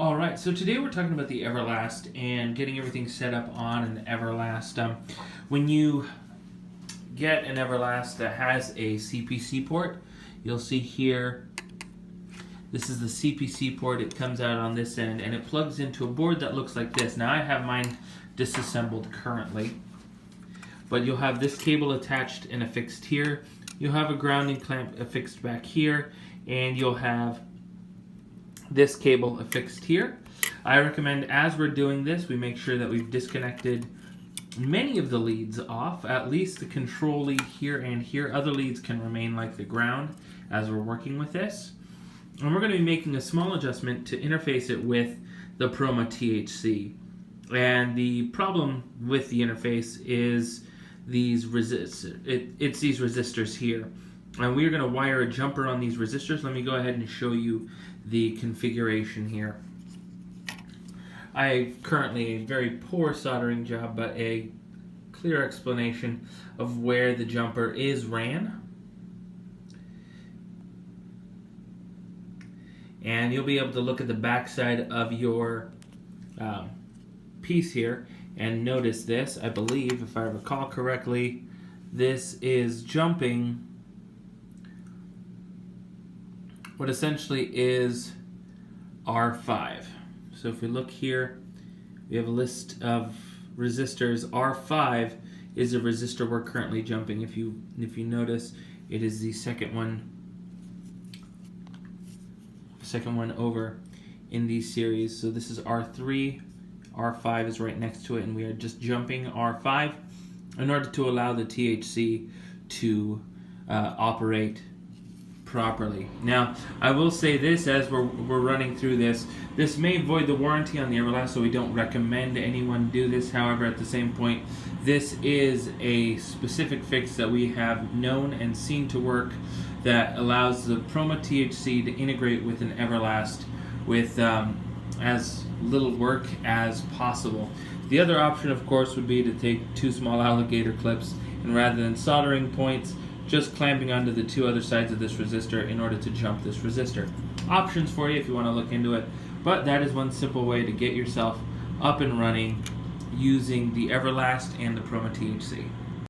Alright, so today we're talking about the Everlast and getting everything set up on an Everlast. When you get an Everlast that has a CPC port, you'll see here, this is the CPC port. It comes out on this end and it plugs into a board that looks like this. Now I have mine disassembled currently, but you'll have this cable attached and affixed here. You'll have a grounding clamp affixed back here, and you'll have this cable affixed here. I recommend as we're doing this, we make sure that we've disconnected many of the leads off, at least the control lead here and here. Other leads can remain like the ground as we're working with this. And we're going to be making a small adjustment to interface it with the Proma THC. And the problem with the interface is these it's these resistors here. And we're going to wire a jumper on these resistors. Let me go ahead and show you the configuration here. I currently a very poor soldering job, but a clear explanation of where the jumper is ran. And you'll be able to look at the back side of your piece here and notice this. I believe, if I recall correctly, this is jumping what essentially is R5. So if we look here, we have a list of resistors. R5 is a resistor we're currently jumping. If you notice, it is the second one over in these series. So this is R3, R5 is right next to it, and we are just jumping R5 in order to allow the THC to operate properly. Now, I will say this as we're running through this. This may void the warranty on the Everlast, so we don't recommend anyone do this. However, at the same point, this is a specific fix that we have known and seen to work that allows the Proma THC to integrate with an Everlast with as little work as possible. The other option, of course, would be to take two small alligator clips and rather than soldering points, just clamping onto the two other sides of this resistor in order to jump this resistor. Options for you if you want to look into it, but that is one simple way to get yourself up and running using the Everlast and the Proma THC.